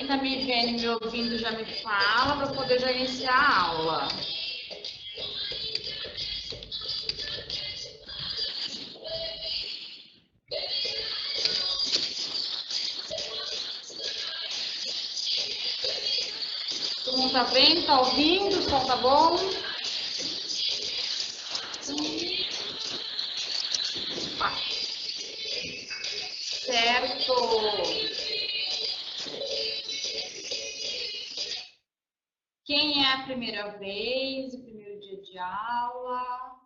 tá me vendo e me ouvindo já me fala para poder já iniciar a aula. Todo mundo tá vendo? Tá ouvindo? O som tá bom? Certo. Quem é a primeira vez, o primeiro dia de aula?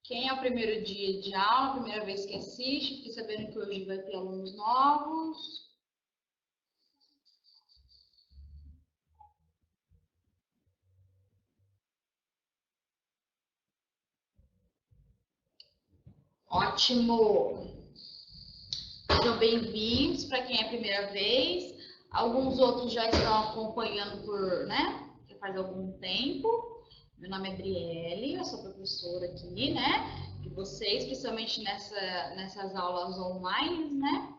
Quem é o primeiro dia de aula, primeira vez que assiste? Fiquei sabendo que hoje vai ter alunos novos. Ótimo! Sejam bem-vindos para quem é a primeira vez. Alguns outros já estão acompanhando por, né, já faz algum tempo. Meu nome é Adriele, eu sou professora aqui, né, de vocês, principalmente nessas aulas online, né.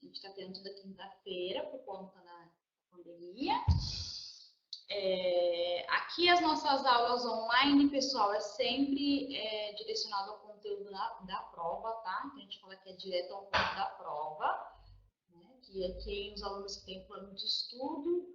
A gente está tendo toda quinta-feira por conta da pandemia. Aqui as nossas aulas online, pessoal, é sempre direcionado ao conteúdo da prova, tá? Então, a gente fala que é direto ao ponto da prova, né? Que é quem os alunos que têm plano de estudo.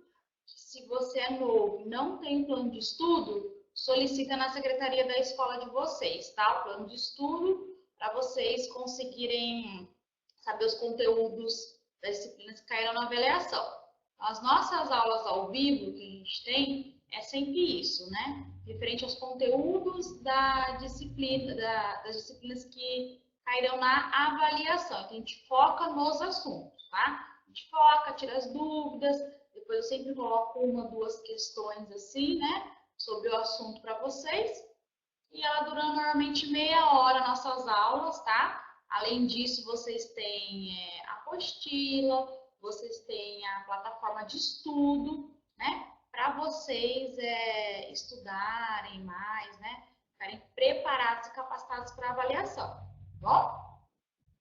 Se você é novo e não tem plano de estudo, solicita na secretaria da escola de vocês, tá? O plano de estudo para vocês conseguirem saber os conteúdos das disciplinas que caíram na avaliação. As nossas aulas ao vivo que a gente tem é sempre isso, né? Referente aos conteúdos das disciplinas que cairão na avaliação. Então, a gente foca nos assuntos, tá? A gente foca, tira as dúvidas, depois eu sempre coloco uma, duas questões assim, né? Sobre o assunto para vocês. E ela dura normalmente meia hora nossas aulas, tá? Além disso, vocês têm apostila, vocês têm a plataforma de estudo, né? Para vocês estudarem mais, né? Ficarem preparados e capacitados para avaliação, tá bom?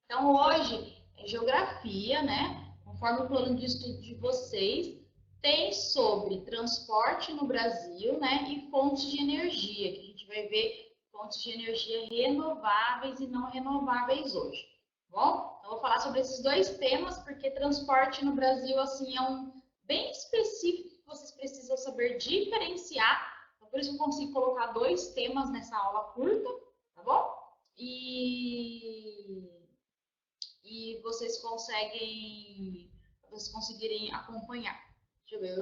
Então, hoje é geografia, né? Conforme o plano de estudo de vocês, tem sobre transporte no Brasil, né? E fontes de energia, que a gente vai ver fontes de energia renováveis e não renováveis hoje, tá bom? Então, vou falar sobre esses dois temas, porque transporte no Brasil, assim, é um bem específico que vocês precisam saber diferenciar. Então, por isso eu consigo colocar dois temas nessa aula curta, tá bom? E vocês conseguirem acompanhar. Deixa eu ver.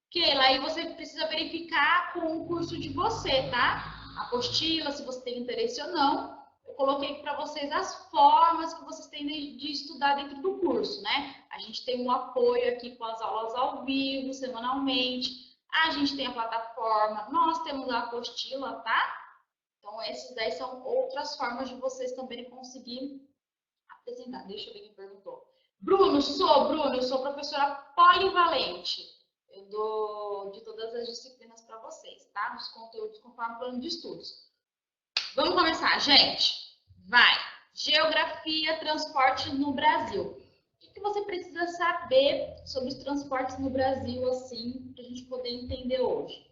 Keila, aí você precisa verificar com o curso de você, tá? Apostila, se você tem interesse ou não. Eu coloquei para vocês as formas que vocês têm de estudar dentro do curso, né? A gente tem um apoio aqui com as aulas ao vivo, semanalmente. A gente tem a plataforma, nós temos a apostila, tá? Então, esses daí são outras formas de vocês também conseguirem apresentar. Deixa eu ver quem perguntou. Bruno, eu sou professora polivalente. Eu dou de todas as disciplinas para vocês, tá? Dos conteúdos conforme o plano de estudos. Vamos começar, gente? Vai! Geografia, transporte no Brasil. O que você precisa saber sobre os transportes no Brasil, assim, para a gente poder entender hoje?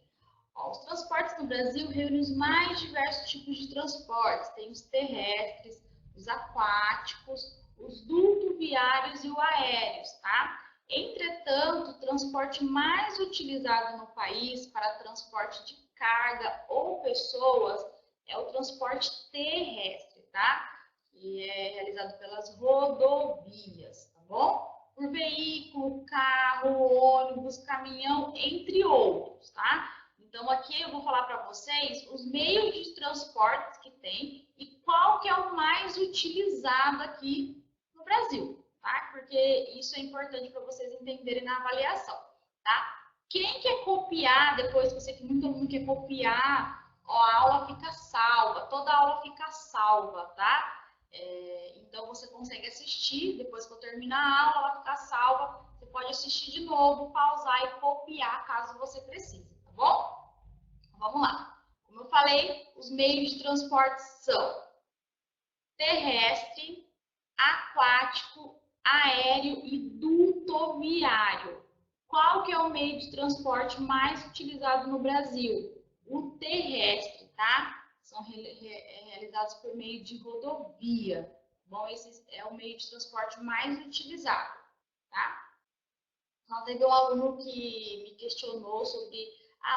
Ó, os transportes no Brasil reúnem os mais diversos tipos de transportes. Tem os terrestres, os aquáticos, os dutoviários e os aéreos, tá? Entretanto, o transporte mais utilizado no país para transporte de carga ou pessoas é o transporte terrestre, tá? E é realizado pelas rodovias, tá bom? Por veículo, carro, ônibus, caminhão, entre outros, tá? Então, aqui eu vou falar para vocês os meios de transporte que tem e qual que é o mais utilizado aqui no Brasil, tá? Porque isso é importante para vocês entenderem na avaliação, tá? Quem quer copiar, depois que você que muito mundo quer copiar, ó, a aula fica salva, toda a aula fica salva, tá? Então, você consegue assistir, depois que eu terminar a aula, ela fica salva, você pode assistir de novo, pausar e copiar caso você precise, tá bom? Vamos lá. Como Como eu falei, os meios de transporte são terrestre, aquático, aéreo e dutoviário. Qual que é o meio de transporte mais utilizado no Brasil? O terrestre, tá? São realizados por meio de rodovia. Bom, esse é o meio de transporte mais utilizado, tá? Então, teve um aluno que me questionou sobre,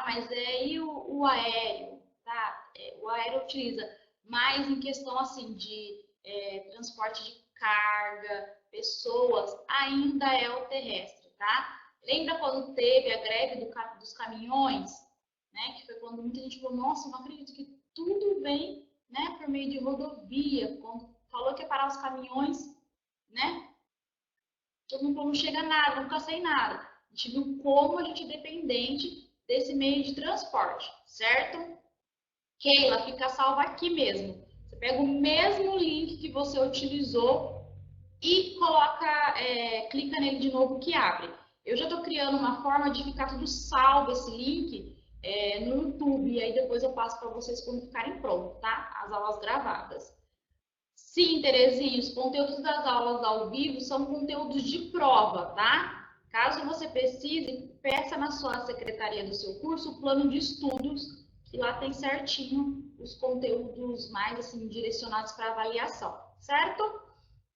mas e o aéreo, tá? O aéreo utiliza mais em questão, assim, de transporte de carga, pessoas, ainda é o terrestre, tá? Lembra quando teve a greve dos caminhões, né? Que foi quando muita gente falou, nossa, não acredito que tudo vem, né, por meio de rodovia. Quando falou que ia parar os caminhões, né? Todo mundo falou, não chega nada, nunca sei nada. A gente viu como a gente é dependente desse meio de transporte, certo? Keila, fica salva aqui mesmo. Você pega o mesmo link que você utilizou e coloca, clica nele de novo que abre. Eu já estou criando uma forma de ficar tudo salvo esse link no YouTube, e aí depois eu passo para vocês quando ficarem prontos, tá? As aulas gravadas. Sim, Terezinha, os conteúdos das aulas ao vivo são conteúdos de prova, tá? Caso você precise, peça na sua secretaria do seu curso o plano de estudos, que lá tem certinho os conteúdos mais assim direcionados para avaliação, certo?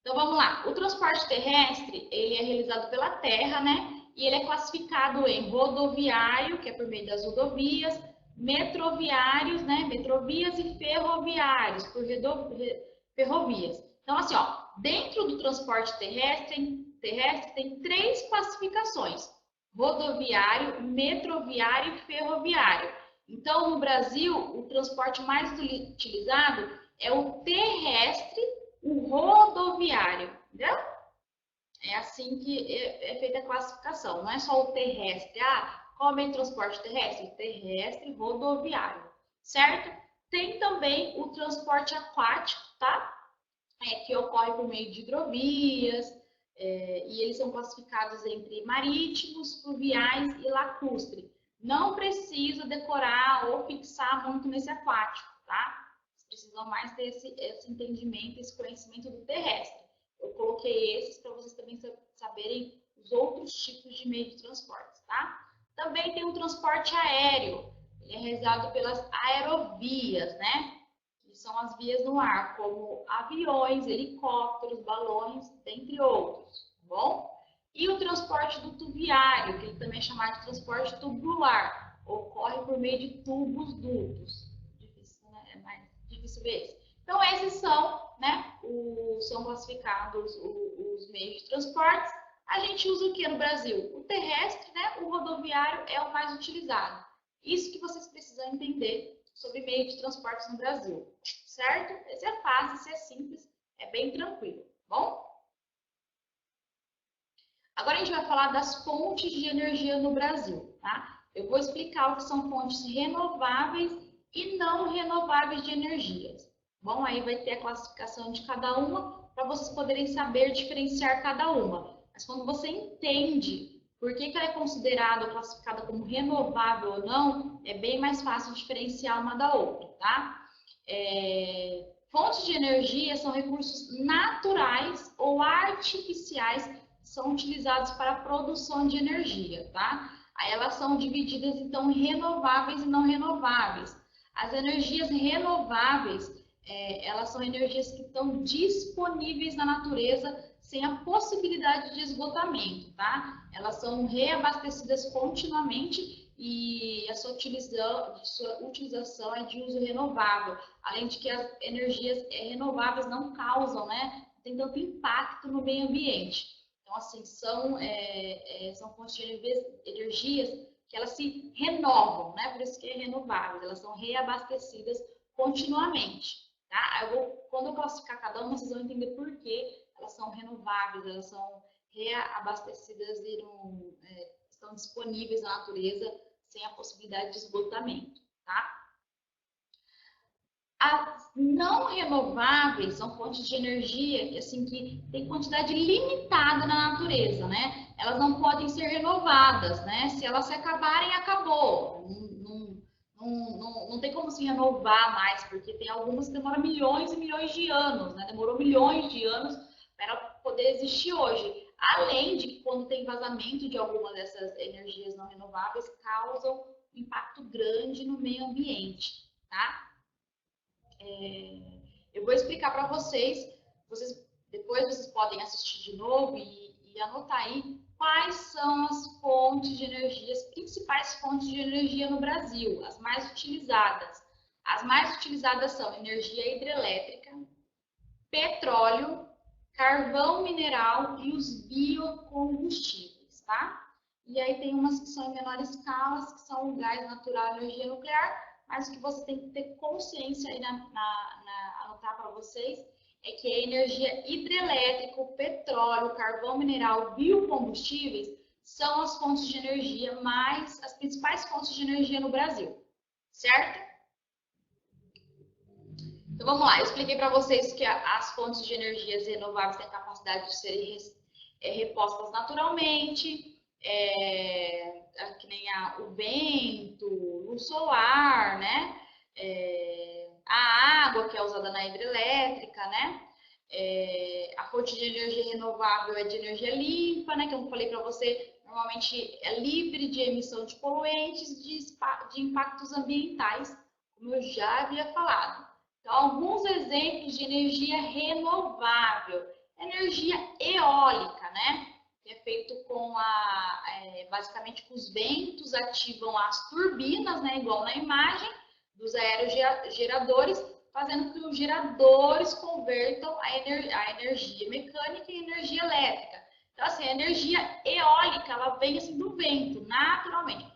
Então vamos lá. O transporte terrestre, ele é realizado pela terra, né? E ele é classificado em rodoviário, que é por meio das rodovias, metroviários, né? Metrovias e ferroviários, por ferrovias. Então, assim, ó, dentro do transporte terrestre tem 3 classificações: rodoviário, metroviário e ferroviário. Então, no Brasil, o transporte mais utilizado é o terrestre, o rodoviário, entendeu? É assim que é feita a classificação, não é só o terrestre. Qual é o meio de transporte terrestre? Terrestre, rodoviário, certo? Tem também o transporte aquático, tá? Que ocorre por meio de hidrovias, e eles são classificados entre marítimos, fluviais e lacustre. Não precisa decorar ou fixar muito nesse aquático, tá? Vocês precisam mais ter esse entendimento, esse conhecimento do terrestre. Eu coloquei esses para vocês também saberem os outros tipos de meio de transporte, tá? Também tem o transporte aéreo. Ele é realizado pelas aerovias, né? Que são as vias no ar, como aviões, helicópteros, balões, dentre outros, tá bom? E o transporte dutoviário, que ele também é chamado de transporte tubular, ocorre por meio de tubos dutos. Difícil, né? É mais difícil ver isso. Então, esses são, né, são classificados os meios de transporte. A gente usa o que no Brasil? O terrestre, né? O rodoviário é o mais utilizado. Isso que vocês precisam entender sobre meio de transporte no Brasil, certo? Esse é fácil, esse é simples, é bem tranquilo, bom? Agora a gente vai falar das fontes de energia no Brasil, tá? Eu vou explicar o que são fontes renováveis e não renováveis de energias. Bom, aí vai ter a classificação de cada uma para vocês poderem saber diferenciar cada uma. Mas quando você entende por que ela é considerada ou classificada como renovável ou não, é bem mais fácil diferenciar uma da outra, tá? Fontes de energia são recursos naturais ou artificiais que são utilizados para a produção de energia, tá? Aí elas são divididas, então, em renováveis e não renováveis. As energias renováveis, elas são energias que estão disponíveis na natureza sem a possibilidade de esgotamento, tá? Elas são reabastecidas continuamente e a sua utilização é de uso renovável, além de que as energias renováveis não causam, né? Não tem tanto impacto no meio ambiente. Então, assim, são fontes de energias que elas se renovam, né? Por isso que é renováveis, elas são reabastecidas continuamente, tá? Quando eu classificar cada uma, vocês vão entender por que elas são renováveis, elas são reabastecidas e estão disponíveis na natureza sem a possibilidade de esgotamento, tá? As não renováveis são fontes de energia que, assim, que tem quantidade limitada na natureza, né? Elas não podem ser renovadas, né? Se elas se acabarem, acabou. Não não tem como se renovar mais, porque tem algumas que demoram milhões e milhões de anos, né? Demorou milhões de anos para poder existir hoje. Além de que quando tem vazamento de alguma dessas energias não renováveis, causam um impacto grande no meio ambiente, tá? Eu vou explicar para vocês, depois vocês podem assistir de novo e anotar aí quais são as fontes de energia, as principais fontes de energia no Brasil, as mais utilizadas. As mais utilizadas são energia hidrelétrica, petróleo, carvão mineral e os biocombustíveis, tá? E aí tem umas que são em menor escala, que são o gás natural e energia nuclear, mas o que você tem que ter consciência aí anotar para vocês é que a energia hidrelétrica, o petróleo, carvão mineral, biocombustíveis são as fontes de energia as principais fontes de energia no Brasil, certo? Então vamos lá, eu expliquei para vocês que as fontes de energias renováveis têm a capacidade de serem repostas naturalmente, que nem o vento, o solar, né? A água que é usada na hidrelétrica, né? A fonte de energia renovável é de energia limpa, né? Que eu falei para você, normalmente é livre de emissão de poluentes, de impactos ambientais, como eu já havia falado. Então, alguns exemplos de energia renovável. Energia eólica, né? Que é feito basicamente com os ventos, ativam as turbinas, né? Igual na imagem dos aerogeradores, fazendo que os geradores convertam a energia mecânica em energia elétrica. Então, assim, a energia eólica, ela vem assim do vento, naturalmente.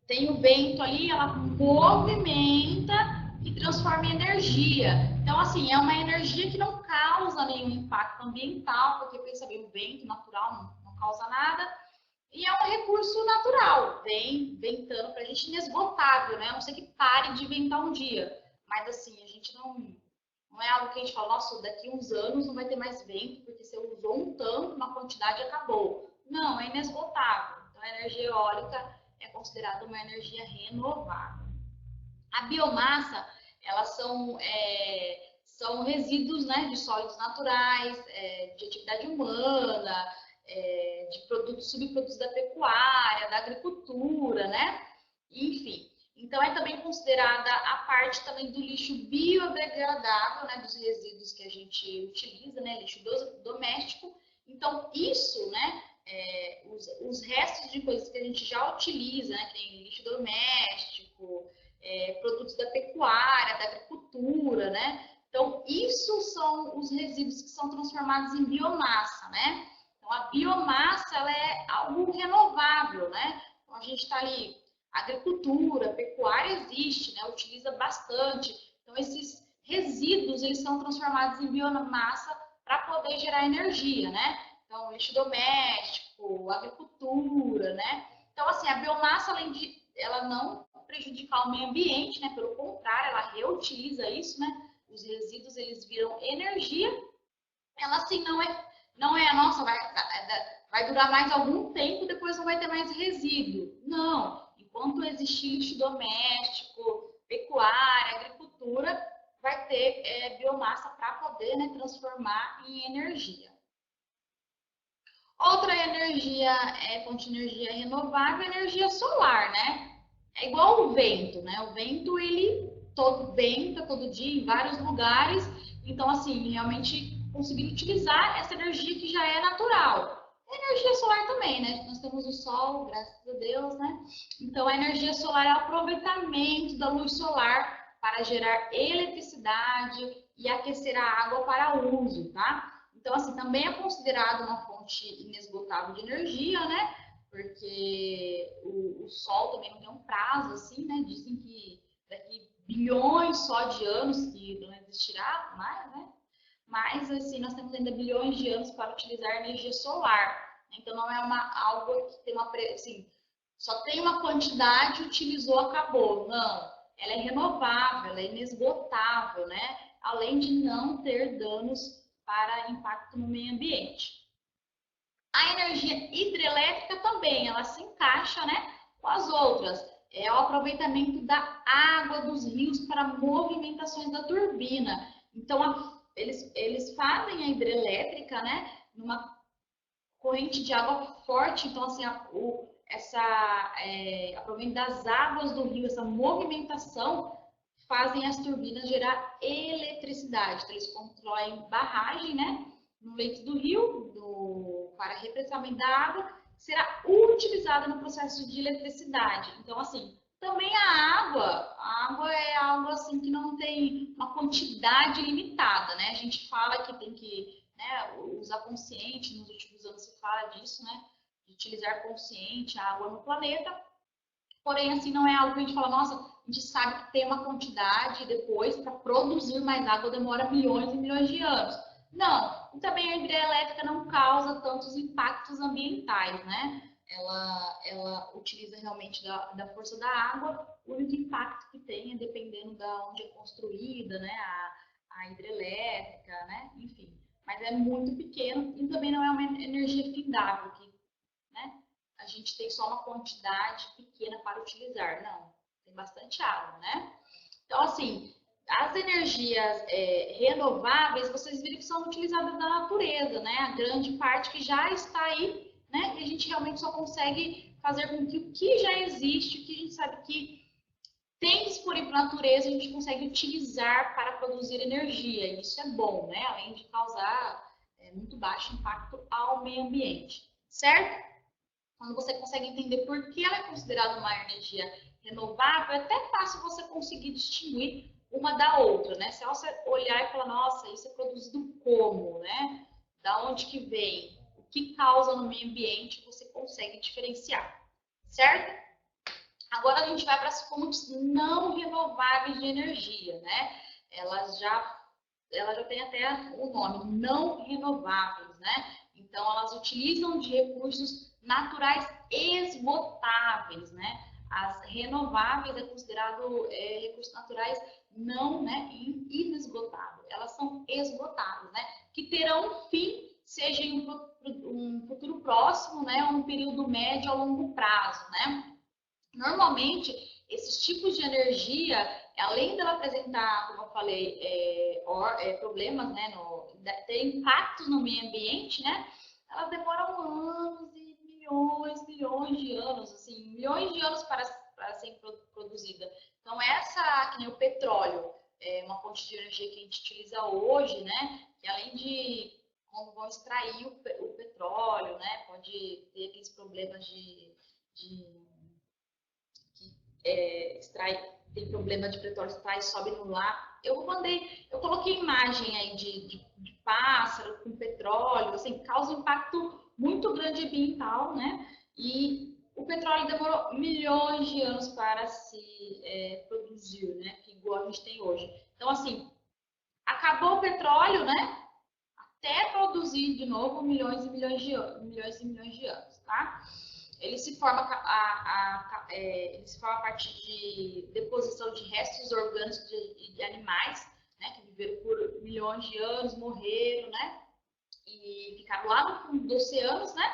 Tem o vento ali, ela movimenta e transforma em energia. Então, assim, é uma energia que não causa nenhum impacto ambiental, porque, pensa bem, o vento natural não causa nada. E é um recurso natural, vem ventando para a gente inesgotável, né? A não ser que pare de ventar um dia. Mas, assim, a gente não é algo que a gente fala, nossa, daqui uns anos não vai ter mais vento, porque você usou um tanto, uma quantidade e acabou. Não, é inesgotável. Então, a energia eólica é considerada uma energia renovável. A biomassa, elas são resíduos, né, de sólidos naturais, de atividade humana, de subprodutos da pecuária, da agricultura, né? Enfim. Então, é também considerada a parte também do lixo biodegradável, né, dos resíduos que a gente utiliza, né, lixo doméstico. Então, isso, né, os restos de coisas que a gente já utiliza, né, que tem lixo doméstico, produtos da pecuária, da agricultura, né? Então, isso são os resíduos que são transformados em biomassa, né? Então, a biomassa, ela é algo renovável, né? Então, a gente está ali, agricultura, pecuária existe, né? Utiliza bastante. Então, esses resíduos, eles são transformados em biomassa para poder gerar energia, né? Então, lixo doméstico, agricultura, né? Então, assim, a biomassa, além de ela não prejudicar o meio ambiente, né? Pelo contrário, ela reutiliza isso, né? Os resíduos, eles viram energia. Ela, assim, não é nossa, vai durar mais algum tempo, depois não vai ter mais resíduo. Não. Enquanto existir lixo doméstico, pecuária, agricultura, vai ter biomassa para poder, né, transformar em energia. Outra energia, fonte de energia renovável, é a energia solar, né? É igual o vento, né? O vento, ele venta todo dia em vários lugares. Então, assim, realmente conseguir utilizar essa energia que já é natural. A energia solar também, né? Nós temos o sol, graças a Deus, né? Então, a energia solar é o aproveitamento da luz solar para gerar eletricidade e aquecer a água para uso, tá? Então, assim, também é considerado uma fonte inesgotável de energia, né? Porque o Sol também não tem um prazo, assim, né? Dizem que daqui bilhões só de anos que não existirá mais, né? Mas, assim, nós temos ainda bilhões de anos para utilizar energia solar. Então, não é algo que tem assim, só tem uma quantidade, utilizou, acabou. Não, ela é renovável, ela é inesgotável, né? Além de não ter danos para impacto no meio ambiente. A energia hidrelétrica também, ela se encaixa, né, com as outras. é o aproveitamento da água dos rios para movimentações da turbina. Então, eles fazem a hidrelétrica, né, numa corrente de água forte. Então, assim, aproveitamento das águas do rio, essa movimentação, fazem as turbinas gerar eletricidade. Então, eles constroem barragem, né, no leito do rio, para represamento da água, será utilizada no processo de eletricidade. Então, assim, também a água é algo assim que não tem uma quantidade limitada, né? A gente fala que tem que, né, usar consciente, nos últimos anos se fala disso, né? De utilizar consciente a água no planeta. Porém, assim, não é algo que a gente fala, nossa, a gente sabe que tem uma quantidade e depois, para produzir mais água, demora milhões e milhões de anos. Não, e também a hidrelétrica não causa tantos impactos ambientais, né? Ela utiliza realmente da força da água, o único impacto que tem é dependendo de onde é construída, né? A hidrelétrica, né? Enfim, mas é muito pequeno e também não é uma energia findável, né? A gente tem só uma quantidade pequena para utilizar. Não, tem bastante água, né? Então, assim, as energias renováveis, vocês viram que são utilizadas da natureza, né? A grande parte que já está aí, né? E a gente realmente só consegue fazer com que o que já existe, o que a gente sabe que tem disponível na natureza, a gente consegue utilizar para produzir energia. E isso é bom, né? Além de causar muito baixo impacto ao meio ambiente, certo? Quando você consegue entender por que ela é considerada uma energia renovável, é até fácil você conseguir distinguir uma da outra, né? Se você olhar e falar, nossa, isso é produzido como, né? Da onde que vem? O que causa no meio ambiente, você consegue diferenciar, certo? Agora a gente vai para as fontes não renováveis de energia, né? Elas já tem até o nome, não renováveis, né? Então, elas utilizam de recursos naturais esgotáveis, né? As renováveis é considerado recursos naturais não, né, inesgotáveis. Elas são esgotáveis, né? Que terão um fim, seja em um futuro próximo, né? Ou um período médio a longo prazo, né? Normalmente, esses tipos de energia, além dela apresentar, como eu falei, problemas, né, ter impactos no meio ambiente, né, elas demoram anos e milhões de anos, assim, milhões de anos para ser produzida. Então, que nem o petróleo, é uma fonte de energia que a gente utiliza hoje, né, que além de quando vão extrair o petróleo, né, pode ter aqueles problemas de tem problema de petróleo, extrai, sobe no ar. Eu coloquei imagem aí de pássaro com petróleo, assim, causa um impacto muito grande ambiental, né? E o petróleo demorou milhões de anos para se produzir, né? Igual a gente tem hoje. Então, assim, acabou o petróleo, né? Até produzir de novo milhões e milhões de anos, tá? Ele se forma a partir de deposição de restos orgânicos de animais, né, que viveram por milhões de anos, morreram, né, e ficaram lá no fundo dos oceanos, né.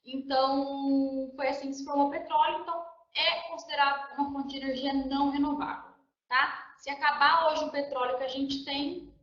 Então, foi assim que se formou o petróleo. Então, é considerado uma fonte de energia não renovável, tá? Se acabar hoje o petróleo que a gente tem,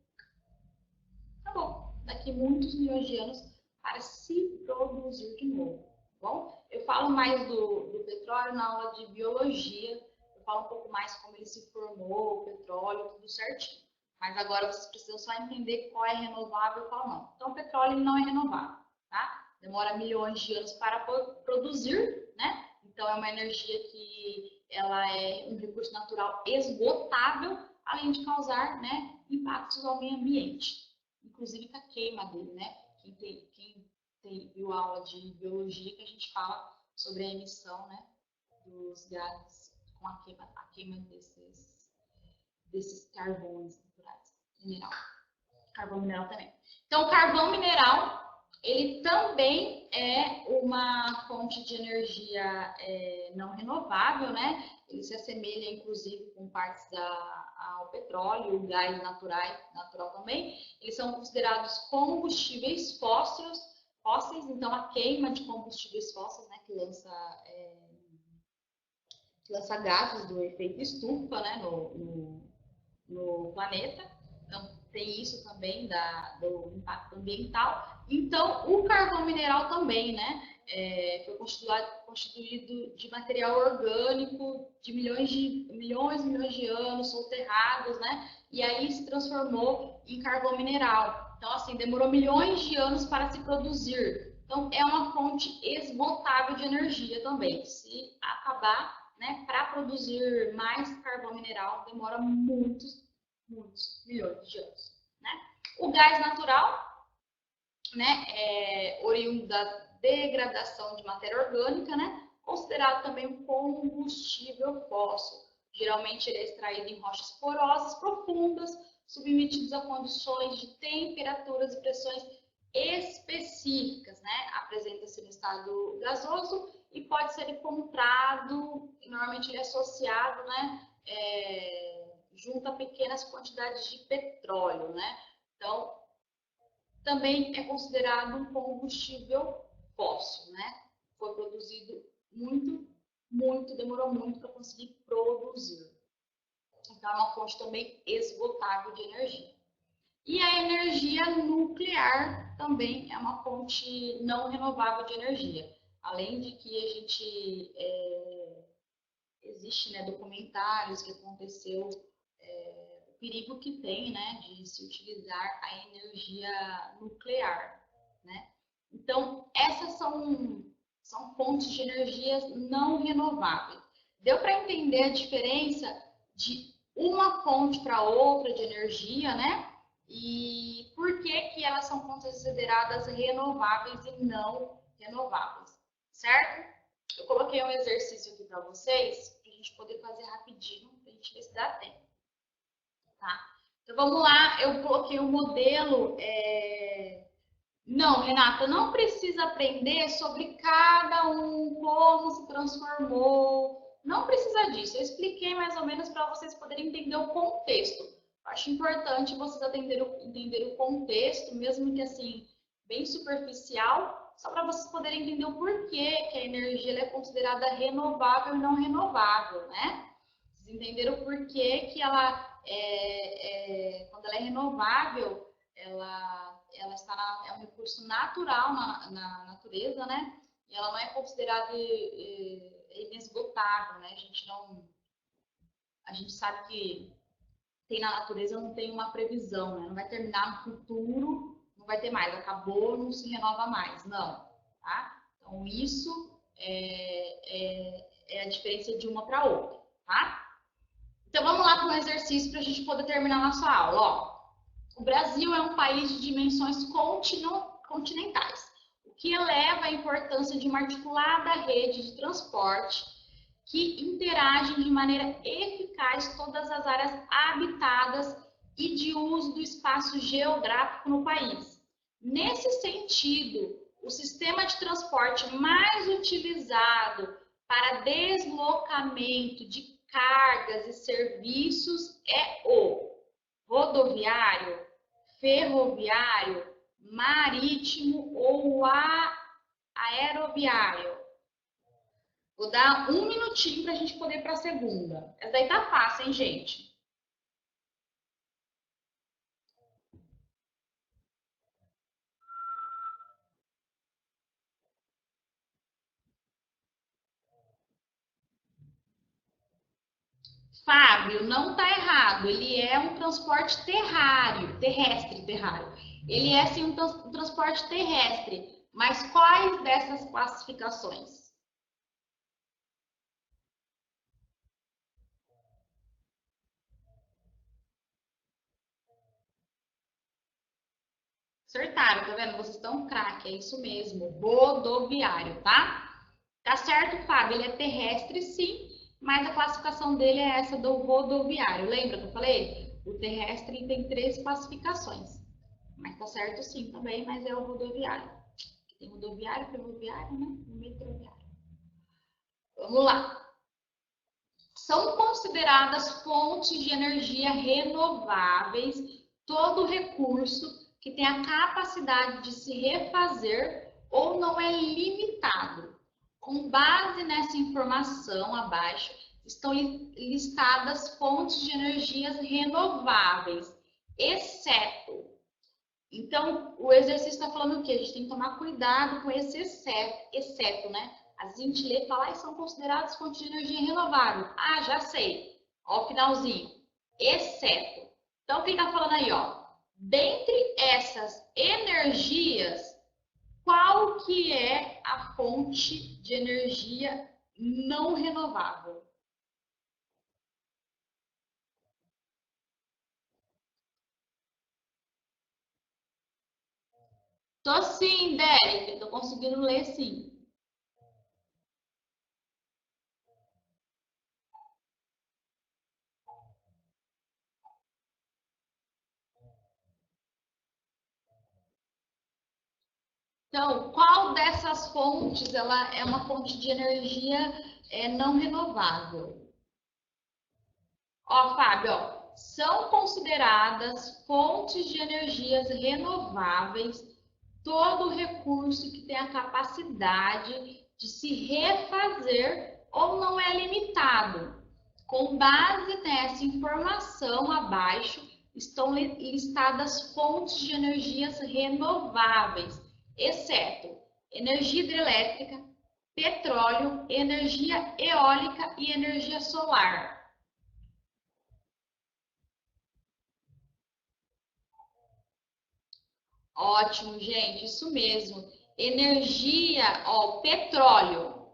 acabou. Daqui muitos milhões de anos para se produzir de novo. Bom, eu falo mais do petróleo na aula de biologia, eu falo um pouco mais como ele se formou, o petróleo, tudo certinho. Mas agora vocês precisam só entender qual é renovável e qual não. Então, o petróleo não é renovável, tá? Demora milhões de anos para produzir, né? Então, é uma energia que ela é um recurso natural esgotável, além de causar, né, impactos ao meio ambiente, inclusive com a queima dele, né? Quem viu a aula de biologia que a gente fala sobre a emissão, né, dos gases com a queima desses carvões naturais, mineral. Carvão mineral também. Então, o carvão mineral, ele também é uma fonte de energia não renovável, né? Ele se assemelha, inclusive, com partes ao petróleo, o gás natural também. Eles são considerados combustíveis fósseis, então a queima de combustíveis fósseis, né, que lança gases do efeito estufa, né, no planeta. Então, tem isso também do impacto ambiental. Então, o carvão mineral também, né, foi constituído de material orgânico de milhões de anos, soterrados, né, e aí se transformou em carvão mineral. Então, assim, demorou milhões de anos para se produzir. Então, é uma fonte esgotável de energia também. Se acabar, né, para produzir mais carvão mineral, demora muitos milhões de anos. Né? O gás natural, né, oriundo da degradação de matéria orgânica, né, considerado também um combustível fóssil. Geralmente ele é extraído em rochas porosas profundas, submetidos a condições de temperaturas e pressões específicas, né? Apresenta-se no estado gasoso e pode ser encontrado, normalmente ele é associado, né, junto a pequenas quantidades de petróleo, né? Então, também é considerado um combustível fóssil, né? Foi produzido demorou muito para conseguir produzir. Então, é uma fonte também esgotável de energia. E a energia nuclear também é uma fonte não renovável de energia. Além de que a gente existe, né, documentários que aconteceu o perigo que tem, né, de se utilizar a energia nuclear, né? Então essas são fontes de energias não renováveis. Deu para entender a diferença de uma fonte para outra de energia, né? E por que elas são consideradas renováveis e não renováveis, certo? Eu coloquei um exercício aqui para vocês, para a gente poder fazer rapidinho, para a gente ver se dá tempo. Tá? Então vamos lá, eu coloquei um modelo. Não, Renata, não precisa aprender sobre cada um, como se transformou. Não precisa disso. Eu expliquei mais ou menos para vocês poderem entender o contexto. Acho importante vocês entender o contexto, mesmo que assim, bem superficial, só para vocês poderem entender o porquê que a energia é considerada renovável e não renovável, né? Vocês entenderam o porquê que ela, quando ela é renovável, ela está é um recurso natural na natureza, né? E ela não é considerada inesgotável, né? A gente sabe que tem na natureza não tem uma previsão, né? Não vai terminar no futuro, não vai ter mais, acabou, não se renova mais, não, tá? Então isso é a diferença de uma para outra, tá? Então vamos lá para um exercício para a gente poder terminar a nossa aula, ó. O Brasil é um país de dimensões continentais, o que eleva a importância de uma articulada rede de transporte que interagem de maneira eficaz todas as áreas habitadas e de uso do espaço geográfico no país. Nesse sentido, o sistema de transporte mais utilizado para deslocamento de cargas e serviços é o rodoviário, ferroviário, marítimo ou aeroviário. Vou dar um minutinho para a gente poder ir para a segunda. Essa daí tá fácil, hein, gente? Fábio, não tá errado. Ele é um transporte terrestre. Ele é sim um transporte terrestre. Mas quais dessas classificações? Acertaram, tá vendo? Vocês estão craque, é isso mesmo. Rodoviário, tá? Tá certo, Fábio? Ele é terrestre, sim, mas a classificação dele é essa do rodoviário. Lembra que eu falei? O terrestre tem 3 classificações. Mas tá certo sim também, mas é o rodoviário. Tem rodoviário, ferroviário, né? E metroviário. Vamos lá. São consideradas fontes de energia renováveis todo recurso que tem a capacidade de se refazer ou não é limitado. Com base nessa informação abaixo, estão listadas fontes de energias renováveis, exceto. Então, o exercício está falando o quê? A gente tem que tomar cuidado com esse exceto, né? Às vezes a gente lê e fala, são consideradas fontes de energia renovável. Ah, já sei. Ó, o finalzinho. Exceto. Então, o que está falando aí, ó? Dentre essas energias, qual que é a fonte de energia não renovável? Tô sim, Derek. Tô conseguindo ler sim. Então, qual dessas fontes ela é uma fonte de energia não renovável? Ó, Fábio, ó, são consideradas fontes de energias renováveis todo recurso que tem a capacidade de se refazer ou não é limitado. Com base nessa informação abaixo, estão listadas fontes de energias renováveis, exceto energia hidrelétrica, petróleo, energia eólica e energia solar. Ótimo, gente, isso mesmo. Energia, ó, petróleo.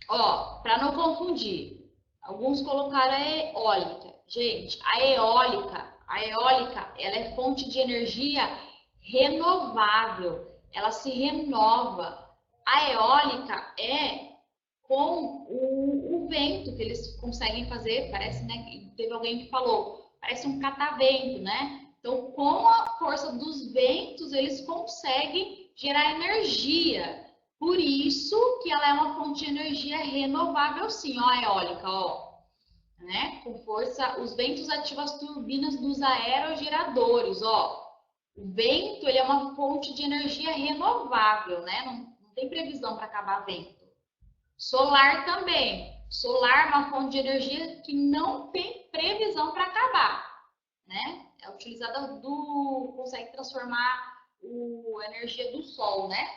Ó, para não confundir, alguns colocaram a eólica. Gente, a eólica, ela é fonte de energia renovável. Ela se renova. A eólica é com o vento que eles conseguem fazer, parece, né? Teve alguém que falou, parece um catavento, né? Então, com a força dos ventos, eles conseguem gerar energia. Por isso que ela é uma fonte de energia renovável, sim, ó, a eólica, ó. Né? Com força, os ventos ativam as turbinas dos aerogeradores, ó. O vento, ele é uma fonte de energia renovável, né? Não tem previsão para acabar vento. Solar também. Solar é uma fonte de energia que não tem previsão para acabar, né? É utilizada consegue transformar a energia do sol, né?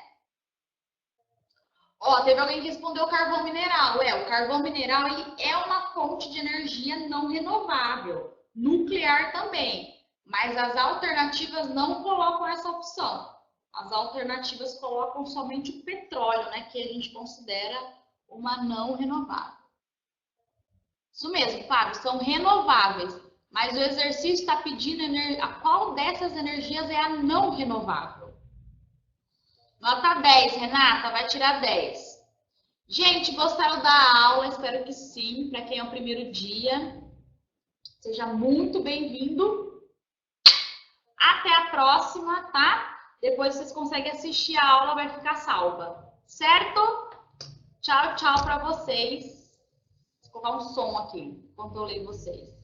Ó, teve alguém que respondeu carvão mineral. O carvão mineral ele é uma fonte de energia não renovável. Nuclear também. Mas as alternativas não colocam essa opção. As alternativas colocam somente o petróleo, né? Que a gente considera uma não renovável. Isso mesmo, Fábio, são renováveis. Mas o exercício está pedindo a qual dessas energias é a não renovável. Nota 10, Renata, vai tirar 10. Gente, gostaram da aula? Espero que sim, para quem é o primeiro dia. Seja muito bem-vindo. Até a próxima, tá? Depois vocês conseguem assistir a aula, vai ficar salva. Certo? Tchau, tchau para vocês. Vou colocar um som aqui, enquanto eu leio vocês.